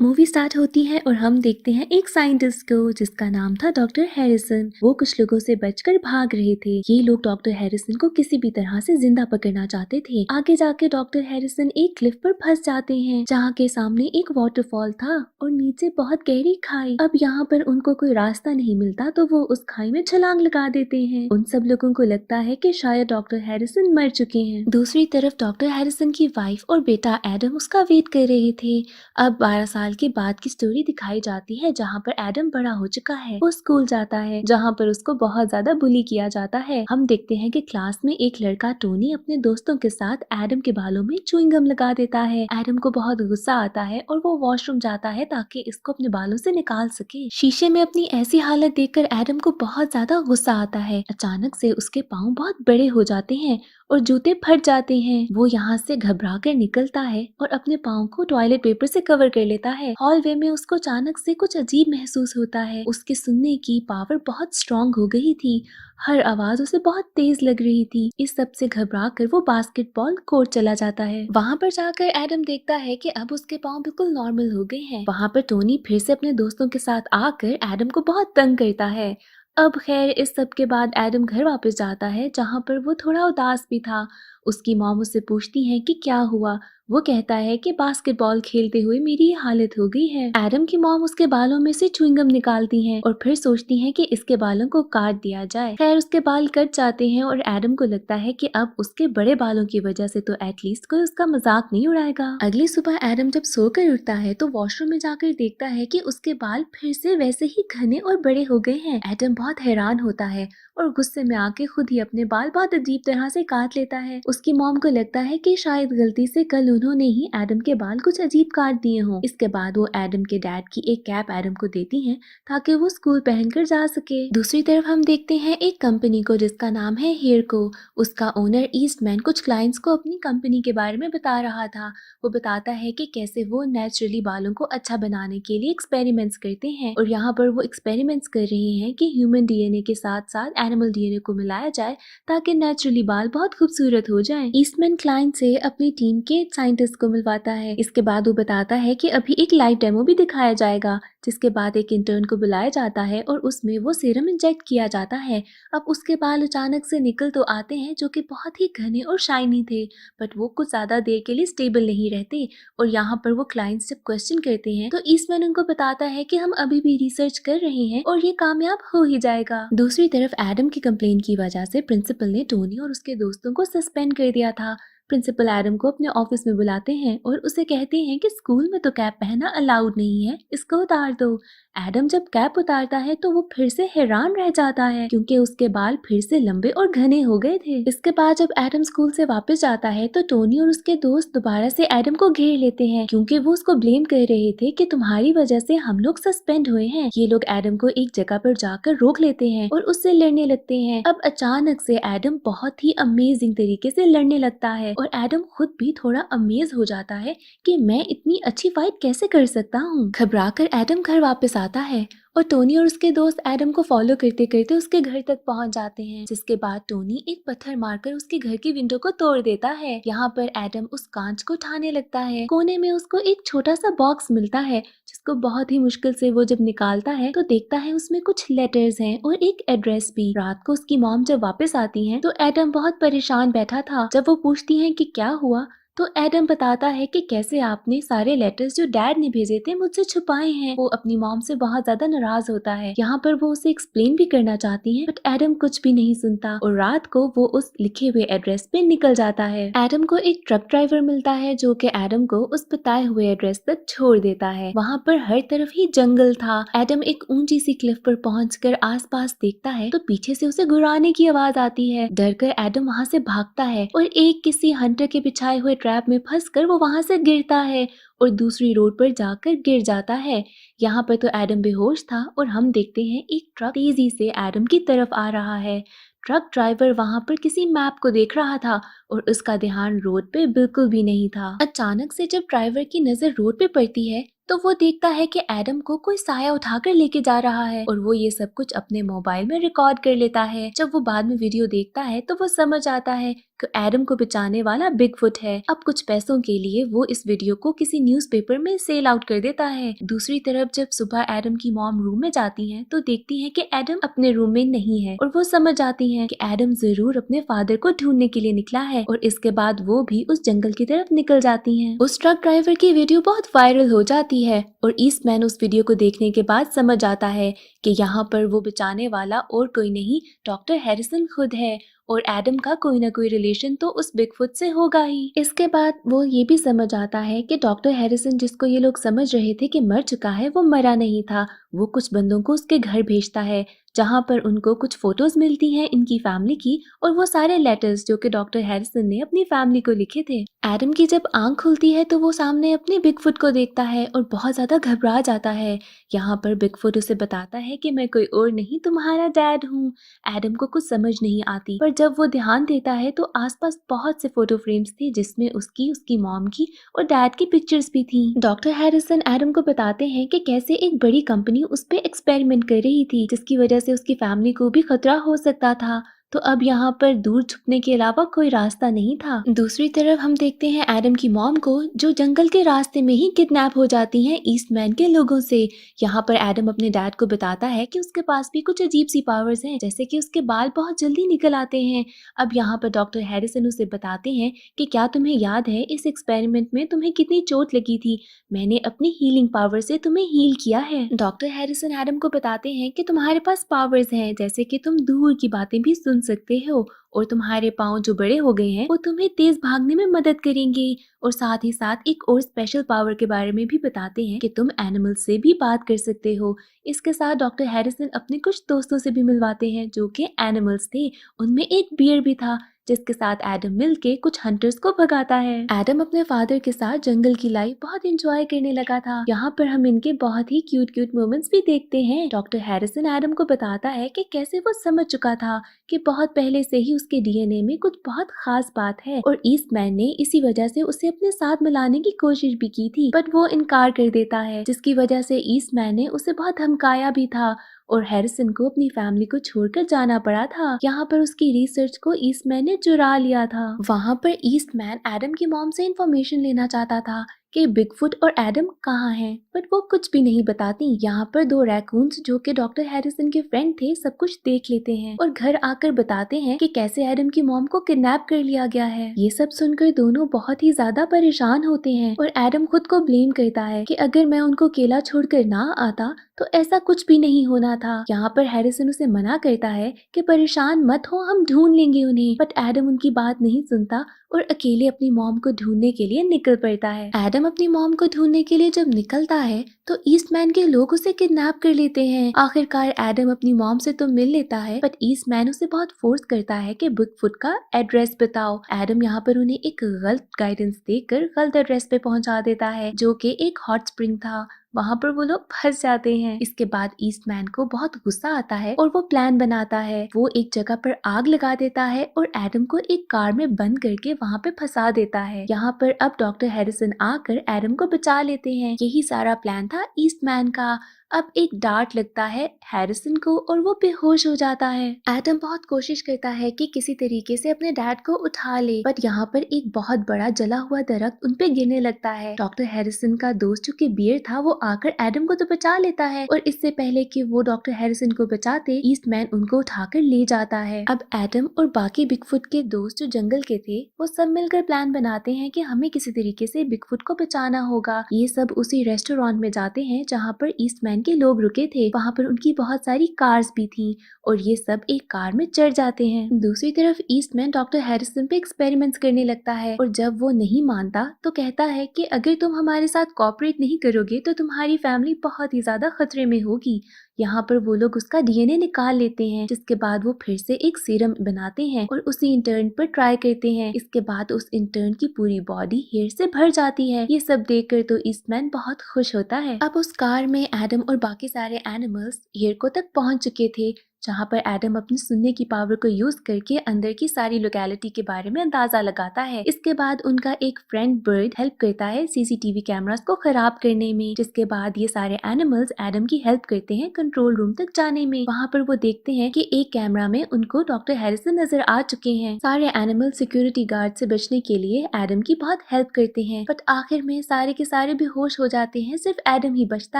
Movie start होती है और हम देखते हैं एक साइंटिस्ट को जिसका नाम था डॉक्टर हैरिसन। वो कुछ लोगों से बचकर भाग रहे थे। ये लोग डॉक्टर हैरिसन को किसी भी तरह से जिंदा पकड़ना चाहते थे। आगे जाके डॉक्टर हैरिसन एक क्लिफ पर फंस जाते हैं जहाँ के सामने एक वाटरफॉल था और नीचे बहुत गहरी खाई। अब यहाँ पर उनको कोई रास्ता नहीं मिलता तो वो उस खाई में छलांग लगा देते हैं। उन सब लोगों को लगता है कि शायद डॉक्टर हैरिसन मर चुके हैं। दूसरी तरफ डॉक्टर हैरिसन की वाइफ और बेटा एडम उसका वेट कर रहे थे। अब 12 साल के बाद की स्टोरी दिखाई जाती है जहाँ पर एडम बड़ा हो चुका है। वो स्कूल जाता है जहाँ पर उसको बहुत ज्यादा बुली किया जाता है। हम देखते हैं कि क्लास में एक लड़का टोनी अपने दोस्तों के साथ एडम के बालों में च्युइंग गम लगा देता है। एडम को बहुत गुस्सा आता है और वो वॉशरूम जाता है ताकि इसको अपने बालों से निकाल सके। शीशे में अपनी ऐसी हालत देखकर एडम को बहुत ज्यादा गुस्सा आता है। अचानक से उसके पाँव बहुत बड़े हो जाते हैं और जूते फट जाते हैं। वो यहाँ से घबरा कर निकलता है और अपने पाँव को टॉयलेट पेपर से कवर कर लेता है। हॉलवे में उसको अचानक से कुछ अजीब महसूस होता है। उसके सुनने की पावर बहुत स्ट्रांग हो गई थी। हर आवाज उसे बहुत तेज लग रही थी। इस सब से घबरा कर वो बास्केटबॉल कोर्ट चला जाता है। वहाँ पर जाकर एडम देखता है कि अब उसके पाँव बिल्कुल नॉर्मल हो गए हैं। वहाँ पर टोनी फिर से अपने दोस्तों के साथ आकर एडम को बहुत तंग करता है। अब खैर इस सब के बाद एडम घर वापस जाता है जहाँ पर वो थोड़ा उदास भी था। उसकी मॉम उससे पूछती है कि क्या हुआ। वो कहता है कि बास्केटबॉल खेलते हुए मेरी ये हालत हो गई है। एडम की मॉम उसके बालों में से च्युइंगम निकालती हैं और फिर सोचती हैं कि इसके बालों को काट दिया जाए। खैर उसके बाल कट जाते हैं और एडम को लगता है कि अब उसके बड़े बालों की वजह से तो एटलीस्ट कोई उसका मजाक नहीं उड़ाएगा। अगली सुबह एडम जब सोकर उठता है तो वॉशरूम में जाकर देखता है कि उसके बाल फिर से वैसे ही घने और बड़े हो गए हैं। एडम बहुत हैरान होता है और गुस्से में आके खुद ही अपने बाल बहुत अजीब तरह से काट लेता है। उसकी मॉम को लगता है कि शायद गलती से कल उन्होंने ही एडम के बाल कुछ अजीब काट दिए हों। इसके बाद वो एडम के डैड की एक कैप एडम को देती हैं ताकि वो स्कूल पहनकर जा सके। दूसरी तरफ हम देखते हैं एक कंपनी को जिसका नाम है हेयर को। उसका ओनर ईस्टमैन कुछ क्लाइंट्स को अपनी कंपनी के बारे में बता रहा था। वो बताता है कि कैसे वो नेचुरली बालों को अच्छा बनाने के लिए एक्सपेरिमेंट्स करते हैं और यहाँ पर वो एक्सपेरिमेंट्स कर रहे हैं कि ह्यूमन डीएनए के साथ साथ एनिमल डीएनए को मिलाया जाए ताकि नेचुरली बाल बहुत खूबसूरत हो जाएं। ईस्टमैन क्लाइंट से अपनी टीम के साइंटिस्ट को मिलवाता है। इसके बाद वो बताता है कि अभी एक लाइव डेमो भी दिखाया जाएगा जिसके बाद एक इंटर्न को बुलाया जाता है और उसमें वो सीरम इंजेक्ट किया जाता है। अब उसके बाल अचानक से निकल तो आते हैं जो कि बहुत ही घने और शाइनी थे बट वो कुछ ज्यादा देर के लिए स्टेबल नहीं रहते और यहाँ पर वो क्लाइंट्स जब क्वेश्चन करते हैं तो ईस्टमैन उनको बताता है कि हम अभी भी रिसर्च कर रहे हैं और ये कामयाब हो ही जाएगा। दूसरी तरफ एडम की कंप्लेन की वजह से प्रिंसिपल ने टोनी और उसके दोस्तों को सस्पेंड कर दिया था। प्रिंसिपल एडम को अपने ऑफिस में बुलाते हैं और उसे कहते हैं कि स्कूल में तो कैप पहनना अलाउड नहीं है, इसको उतार दो। एडम जब कैप उतारता है तो वो फिर से हैरान रह जाता है क्योंकि उसके बाल फिर से लंबे और घने हो गए थे। इसके बाद जब एडम स्कूल से वापस जाता है तो टोनी और उसके दोस्त दोबारा से एडम को घेर लेते हैं क्योंकि वो उसको ब्लेम कर रहे थे कि तुम्हारी वजह से हम लोग सस्पेंड हुए हैं। ये लोग एडम को एक जगह पर जाकर रोक लेते हैं और उससे लड़ने लगते हैं। अब अचानक से एडम बहुत ही अमेजिंग तरीके से लड़ने लगता है और एडम खुद भी थोड़ा अमेज हो जाता है कि मैं इतनी अच्छी फाइट कैसे कर सकता हूँ। घबराकर एडम घर वापस आता है और टोनी और उसके दोस्त एडम को फॉलो करते करते उसके घर तक पहुंच जाते हैं जिसके बाद टोनी एक पत्थर मारकर उसके घर की विंडो को तोड़ देता है। यहाँ पर एडम उस कांच को उठाने लगता है। कोने में उसको एक छोटा सा बॉक्स मिलता है जिसको बहुत ही मुश्किल से वो जब निकालता है तो देखता है उसमें कुछ लेटर्स हैं और एक एड्रेस भी। रात को उसकी मॉम जब वापस आती है तो एडम बहुत परेशान बैठा था। जब वो पूछती है कि क्या हुआ तो एडम बताता है कि कैसे आपने सारे लेटर्स जो डैड ने भेजे थे मुझसे छुपाए हैं। वो अपनी मॉम से बहुत ज्यादा नाराज होता है। यहाँ पर वो उसे एक्सप्लेन भी करना चाहती है बट एडम कुछ भी नहीं सुनता और रात को वो उस लिखे हुए एड्रेस पे निकल जाता है। एडम को एक ट्रक ड्राइवर मिलता है जो कि एडम को उस बताए हुए एड्रेस तक छोड़ देता है। वहाँ पर हर तरफ ही जंगल था। एडम एक ऊंची सी क्लिफ पर पहुंचकर आसपास देखता है तो पीछे से उसे गुर्राने की आवाज आती है। डर कर एडम वहाँ से भागता है और एक किसी हंटर के बिछाए हुए ट्रैप में फंसकर वो वहां से गिरता है और दूसरी रोड पर जाकर गिर जाता है। यहाँ पर तो एडम बेहोश था और हम देखते हैं एक ट्रक तेजी से एडम की तरफ आ रहा है। ट्रक ड्राइवर वहां पर किसी मैप को देख रहा था और उसका ध्यान रोड पे बिल्कुल भी नहीं था। अचानक से जब ड्राइवर की नजर रोड पे पड़ती है तो वो देखता है कि एडम को कोई साया उठाकर लेके जा रहा है और वो ये सब कुछ अपने मोबाइल में रिकॉर्ड कर लेता है। जब वो बाद में वीडियो देखता है तो वो समझ आता है कि एडम को बचाने वाला बिगफुट है। अब कुछ पैसों के लिए वो इस वीडियो को किसी न्यूज़पेपर में सेल आउट कर देता है। दूसरी तरफ जब सुबह एडम की मॉम रूम में जाती है तो देखती है कि एडम अपने रूम में नहीं है और वो समझ जाती है कि एडम जरूर अपने फादर को ढूंढने के लिए निकला है और इसके बाद वो भी उस जंगल की तरफ निकल जाती है। उस ट्रक ड्राइवर की वीडियो बहुत वायरल हो जाती है और ईस्टमैन उस वीडियो को देखने के बाद समझ आता है कि यहाँ पर वो बचाने वाला और कोई नहीं डॉक्टर हैरिसन खुद है और एडम का कोई ना कोई रिलेशन तो उस बिगफुट से होगा ही। इसके बाद वो ये भी समझ आता है कि डॉक्टर हैरिसन जिसको ये लोग समझ रहे थे कि मर चुका है वो मरा नहीं था। वो कुछ बंदों को उसके घर भेजता है जहाँ पर उनको कुछ फोटोज मिलती हैं इनकी फैमिली की और वो सारे लेटर्स जो कि डॉक्टर हैरिसन ने अपनी फैमिली को लिखे थे। एडम की जब आंख खुलती है तो वो सामने अपने बिगफुट को देखता है और बहुत ज्यादा घबरा जाता है। यहाँ पर बिगफुट उसे बताता है कि मैं कोई और नहीं तुम्हारा डैड हूँ। एडम को कुछ समझ नहीं आती पर जब वो ध्यान देता है तो आसपास बहुत से फोटो फ्रेम्स थे जिसमें उसकी मॉम की और डैड की पिक्चर्स भी थी। डॉक्टर हैरिसन एडम को बताते हैं कि कैसे एक बड़ी कंपनी उस पे एक्सपेरिमेंट कर रही थी जिसकी वजह से उसकी फैमिली को भी खतरा हो सकता था। तो अब यहाँ पर दूर छुपने के अलावा कोई रास्ता नहीं था। दूसरी तरफ हम देखते हैं एडम की मॉम को जो जंगल के रास्ते में ही किडनैप हो जाती हैं ईस्टमैन के लोगों से। यहाँ पर एडम अपने डैड को बताता है कि उसके पास भी कुछ अजीब सी पावर्स हैं जैसे कि उसके बाल बहुत जल्दी निकल आते हैं। अब यहाँ पर डॉक्टर हैरिसन उसे बताते हैं कि क्या तुम्हें याद है इस एक्सपेरिमेंट में तुम्हें कितनी चोट लगी थी, मैंने अपनी हीलिंग पावर से तुम्हें हील किया है। डॉक्टर हैरिसन एडम को बताते हैं कि तुम्हारे पास पावर्स हैं जैसे कि तुम दूर की बातें भी सुन सकते हो और तुम्हारे पाँव जो बड़े हो गए हैं वो तुम्हें तेज भागने में मदद करेंगे। और साथ ही साथ एक और स्पेशल पावर के बारे में भी बताते हैं कि तुम एनिमल से भी बात कर सकते हो। इसके साथ डॉक्टर हैरिसन अपने कुछ दोस्तों से भी मिलवाते हैं जो कि एनिमल्स थे। उनमें एक बियर भी था जिसके साथ एडम मिलके कुछ हंटर्स को भगाता है। एडम अपने फादर के साथ जंगल की लाइफ बहुत एंजॉय करने लगा था। यहाँ पर हम इनके बहुत ही क्यूट मोमेंट्स भी देखते हैं। डॉक्टर हैरिसन एडम को बताता है कि कैसे वो समझ चुका था कि बहुत पहले से ही उसके डीएनए में कुछ बहुत खास बात है और ईस्टमैन ने इसी वजह से उसे अपने साथ मिलाने की कोशिश भी की थी बट वो इनकार कर देता है जिसकी वजह से ईस्टमैन ने उसे बहुत धमकाया भी था और हैरिसन को अपनी फैमिली को छोड़कर जाना पड़ा था। यहाँ पर उसकी रिसर्च को ईस्टमैन ने चुरा लिया था। वहाँ पर ईस्टमैन एडम की मॉम से इंफॉर्मेशन लेना चाहता था कि बिगफुट और एडम कहाँ हैं, बट वो कुछ भी नहीं बताती। यहाँ पर दो रैकून्स जो कि डॉक्टर हैरिसन के फ्रेंड थे सब कुछ देख लेते हैं और घर आकर बताते हैं कि कैसे एडम की मॉम को किडनैप कर लिया गया है। ये सब सुनकर दोनों बहुत ही ज्यादा परेशान होते हैं और एडम खुद को ब्लेम करता है कि अगर मैं उनको अकेला छोड़कर ना आता तो ऐसा कुछ भी नहीं होना था। यहाँ पर हैरिसन उसे मना करता है कि परेशान मत हो, हम ढूंढ लेंगे उन्हें, बट एडम उनकी बात नहीं सुनता और अकेले अपनी मॉम को ढूंढने के लिए निकल पड़ता है। एडम अपनी मॉम को ढूंढने के लिए जब निकलता है तो ईस्टमैन के लोग उसे किडनैप कर लेते हैं। आखिरकार एडम अपनी मॉम से तो मिल लेता है बट ईस्टमैन उसे बहुत फोर्स करता है कि बिगफुट का एड्रेस बताओ। एडम यहाँ पर उन्हें एक गलत गाइडेंस देकर गलत एड्रेस पे पहुंचा देता है जो कि एक हॉट स्प्रिंग था। वहाँ पर वो लोग फंस जाते हैं। इसके बाद ईस्टमैन को बहुत गुस्सा आता है और वो प्लान बनाता है। वो एक जगह पर आग लगा देता है और एडम को एक कार में बंद करके वहाँ पे फंसा देता है। यहाँ पर अब डॉक्टर हैरिसन आकर एडम को बचा लेते हैं। यही सारा प्लान था ईस्टमैन का। अब एक डांट लगता है हैरिसन को और वो बेहोश हो जाता है। एडम बहुत कोशिश करता है कि किसी तरीके से अपने डैड को उठा ले बट यहाँ पर एक बहुत बड़ा जला हुआ दरख्त उन पे गिरने लगता है। डॉक्टर हैरिसन का दोस्त जो कि बियर था वो आकर एडम को तो बचा लेता है और इससे पहले कि वो डॉक्टर हैरिसन को बचाते ईस्टमैन उनको उठाकर ले जाता है। अब एडम और बाकी बिगफुट के दोस्त जो जंगल के थे वो सब मिलकर प्लान बनाते हैं कि हमें किसी तरीके से बिगफुट को बचाना होगा। ये सब उसी रेस्टोरेंट में जाते हैं जहाँ पर ईस्टमैन के लोग रुके थे। वहाँ पर उनकी बहुत सारी कार्स भी थी और ये सब एक कार में चढ़ जाते हैं। दूसरी तरफ ईस्टमैन डॉक्टर हैरिसन पे एक्सपेरिमेंट्स करने लगता है और जब वो नहीं मानता तो कहता है कि अगर तुम हमारे साथ कोऑपरेट नहीं करोगे तो तुम्हारी फैमिली बहुत ही ज्यादा खतरे में होगी। यहाँ पर वो लोग उसका डीएनए निकाल लेते हैं जिसके बाद वो फिर से एक सीरम बनाते हैं और उसी इंटर्न पर ट्राई करते हैं। इसके बाद उस इंटर्न की पूरी बॉडी हेयर से भर जाती है। ये सब देखकर तो ईस्टमैन बहुत खुश होता है। अब उस कार में एडम और बाकी सारे एनिमल्स हेयर को तक पहुंच चुके थे जहाँ पर एडम अपनी सुनने की पावर को यूज करके अंदर की सारी लोकेलिटी के बारे में अंदाजा लगाता है। इसके बाद उनका एक फ्रेंड बर्ड हेल्प करता है सीसीटीवी कैमरास को खराब करने में, जिसके बाद ये सारे एनिमल्स एडम की हेल्प करते हैं कंट्रोल रूम तक जाने में। वहाँ पर वो देखते हैं कि एक कैमरा में उनको डॉक्टर हैरिसन नजर आ चुके हैं। सारे एनिमल सिक्योरिटी गार्ड से बचने के लिए एडम की बहुत हेल्प करते हैं, बट आखिर में सारे के सारे बेहोश हो जाते हैं, सिर्फ एडम ही बचता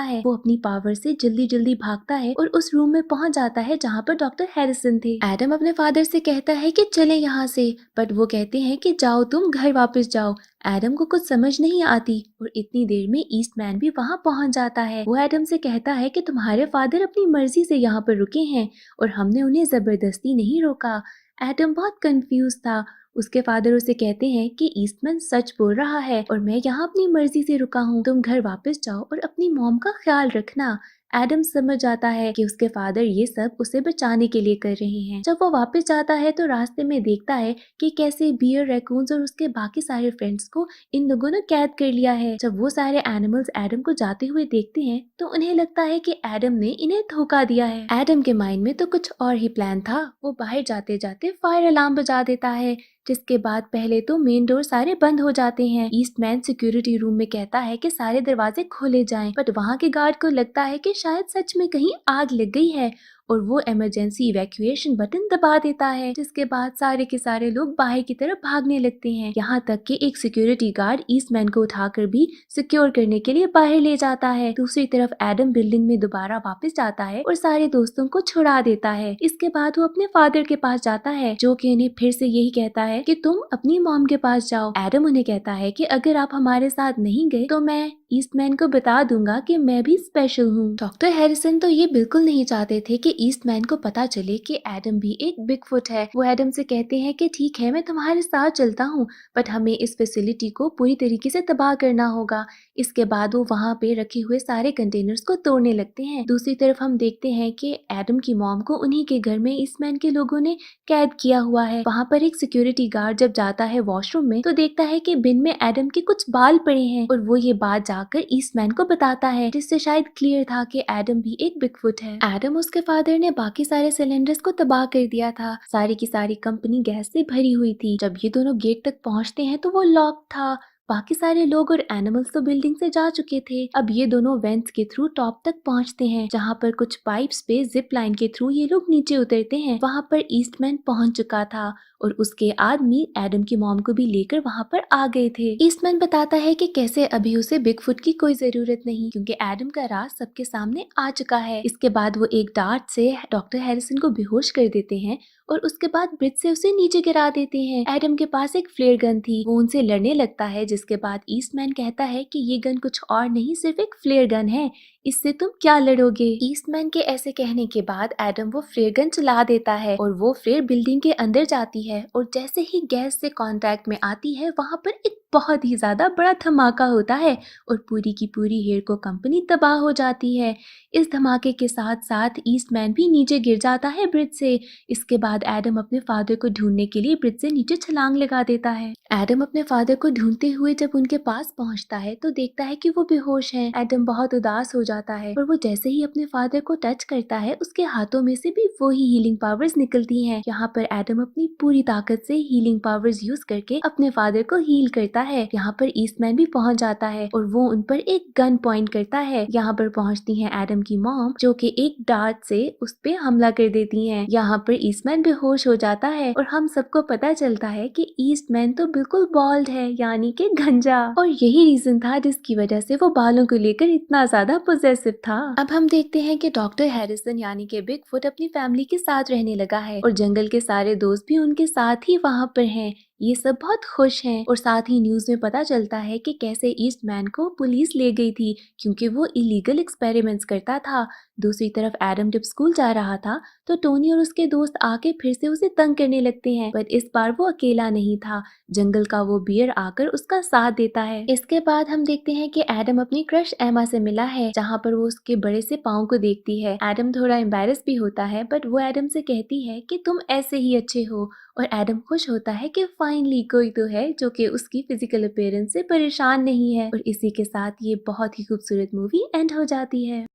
है। वो अपनी पावर से जल्दी जल्दी भागता है और उस रूम में पहुंच जाता है जहाँ पर डॉक्टर हैरिसन थे। एडम अपने फादर से कहता है कि चले यहाँ से, बट वो कहते हैं कि जाओ तुम घर वापस जाओ। एडम को कुछ समझ नहीं आती और इतनी देर में ईस्टमैन भी वहाँ पहुँच जाता है। वो एडम से कहता है कि तुम्हारे फादर अपनी मर्जी से यहाँ पर रुके हैं और हमने उन्हें जबरदस्ती नहीं रोका। एडम बहुत कंफ्यूज था। उसके फादर उसे कहते हैं कि ईस्टमैन सच बोल रहा है और मैं यहाँ अपनी मर्जी से रुका हूँ, तुम घर वापस जाओ और अपनी मॉम का ख्याल रखना। एडम समझ जाता है कि उसके फादर ये सब उसे बचाने के लिए कर रहे हैं। जब वो वापस जाता है तो रास्ते में देखता है कि कैसे बियर, रैकून्स और उसके बाकी सारे फ्रेंड्स को इन लोगों ने कैद कर लिया है। जब वो सारे एनिमल्स एडम को जाते हुए देखते हैं तो उन्हें लगता है कि एडम ने इन्हें धोखा दिया है। एडम के माइंड में तो कुछ और ही प्लान था। वो बाहर जाते जाते फायर अलार्म बजा देता है, जिसके बाद पहले तो मेन डोर सारे बंद हो जाते हैं। ईस्टमैन सिक्योरिटी रूम में कहता है कि सारे दरवाजे खोले जाएं, बट वहाँ के गार्ड को लगता है कि शायद सच में कहीं आग लग गई है और वो इमरजेंसी इवैक्यूएशन बटन दबा देता है, जिसके बाद सारे के सारे लोग बाहर की तरफ भागने लगते हैं। यहाँ तक कि एक सिक्योरिटी गार्ड ईस्टमैन को उठाकर भी सिक्योर करने के लिए बाहर ले जाता है। दूसरी तरफ एडम बिल्डिंग में दोबारा वापस जाता है और सारे दोस्तों को छुड़ा देता है। इसके बाद वो अपने फादर के पास जाता है, जो कि उन्हें फिर से यही कहता है कि तुम अपनी मॉम के पास जाओ। एडम उन्हें कहता है कि अगर आप हमारे साथ नहीं गए तो मैं ईस्टमैन को बता दूंगा कि मैं भी स्पेशल हूँ। डॉक्टर हैरिसन तो ये बिल्कुल नहीं चाहते थे कि ईस्टमैन को पता चले कि एडम भी एक बिगफुट है। वो एडम से कहते हैं कि ठीक है, मैं तुम्हारे साथ चलता हूँ, बट हमें इस फैसिलिटी को पूरी तरीके से तबाह करना होगा। इसके बाद वो वहाँ पे रखे हुए सारे कंटेनर्स को तोड़ने लगते हैं। दूसरी तरफ हम देखते हैं कि एडम की मॉम को उन्हीं के घर में ईस्टमैन के लोगों ने कैद किया हुआ है। वहाँ पर एक सिक्योरिटी गार्ड जब जाता है वॉशरूम में तो देखता है कि बिन में एडम के कुछ बाल पड़े हैं और वो ये बात जाकर ईस्टमैन को बताता है, जिससे शायद क्लियर था कि एडम भी एक बिगफुट है। एडम उसके फादर ने बाकी सारे सिलेंडर्स को तबाह कर दिया था। सारी की सारी कंपनी गैस से भरी हुई थी। जब ये दोनों गेट तक पहुंचते हैं तो वो लॉक था। बाकी सारे लोग और एनिमल्स तो बिल्डिंग से जा चुके थे। अब ये दोनों वेंट्स के थ्रू टॉप तक पहुंचते हैं, जहाँ पर कुछ पाइप्स पे जिप लाइन के थ्रू ये लोग नीचे उतरते हैं। वहाँ पर ईस्टमैन पहुंच चुका था और उसके आदमी एडम की मॉम को भी लेकर वहाँ पर आ गए थे। ईस्टमैन बताता है कि कैसे अभी उसे बिगफुट की कोई जरूरत नहीं, क्योंकि एडम का राज सबके सामने आ चुका है। इसके बाद वो एक डार्ट से डॉक्टर हैरिसन को बेहोश कर देते हैं और उसके बाद ब्रिज से उसे नीचे गिरा देते हैं। एडम के पास एक फ्लेयर गन थी, वो उनसे लड़ने लगता है, जिसके बाद ईस्टमैन कहता है कि ये गन कुछ और नहीं, सिर्फ एक फ्लेयर गन है, इससे तुम क्या लड़ोगे। ईस्टमैन के ऐसे कहने के बाद एडम वो फ्लेयर गन चला देता है और वो फ्लेयर बिल्डिंग के अंदर जाती है और जैसे ही गैस से कांटेक्ट में आती है वहाँ पर एक बहुत ही ज्यादा बड़ा धमाका होता है और पूरी की पूरी हेयरको कंपनी तबाह हो जाती है। इस धमाके के साथ साथ ईस्टमैन भी नीचे गिर जाता है ब्रिज से। इसके बाद एडम अपने फादर को ढूंढने के लिए ब्रिज से नीचे छलांग लगा देता है। एडम अपने फादर को ढूंढते हुए जब उनके पास पहुंचता है तो देखता है कि वो बेहोश हैं। एडम बहुत उदास हो जाता है और वो जैसे ही अपने फादर को टच करता है उसके हाथों में से भी वही हीलिंग पावर्स निकलती हैं। यहाँ पर एडम अपनी पूरी ताकत से हीलिंग पावर्स यूज करके अपने फादर को हील करता है। यहाँ पर ईस्टमैन भी पहुंच जाता है और वो उन पर एक गन पॉइंट करता है। यहाँ पर पहुंचती है एडम की मॉम, जो कि एक डार्ट से उस पे हमला कर देती हैं। यहाँ पर ईस्टमैन बेहोश हो जाता है और हम सबको पता चलता है कि ईस्टमैन तो बिल्कुल बॉल्ड है, यानी कि गंजा, और यही रीजन था जिसकी वजह से वो बालों को लेकर इतना ज्यादा पोजेसिव था। अब हम देखते हैं कि डॉक्टर हैरिसन यानी कि बिगफुट अपनी फैमिली के साथ रहने लगा है और जंगल के सारे दोस्त भी उनके साथ ही वहाँ पर हैं। ये सब बहुत खुश हैं और साथ ही न्यूज में पता चलता है कि कैसे ईस्टमैन को पुलिस ले गई थी क्योंकि वो इलीगल एक्सपेरिमेंट्स करता था। दूसरी तरफ एडम जब स्कूल जा रहा था तो टोनी और उसके दोस्त आके फिर से उसे तंग करने लगते हैं, पर इस बार वो अकेला नहीं था। जंगल का वो बियर आकर उसका साथ देता है। इसके बाद हम देखते हैं कि एडम अपनी क्रश एमा से मिला है, जहाँ पर वो उसके बड़े से पाँव को देखती है। एडम थोड़ा एम्बैरस भी होता है, बट वो एडम से कहती है कि तुम ऐसे ही अच्छे हो, और एडम खुश होता है कि फाइनली कोई तो है जो कि उसकी फिजिकल अपीयरेंस से परेशान नहीं है। और इसी के साथ ये बहुत ही खूबसूरत मूवी एंड हो जाती है।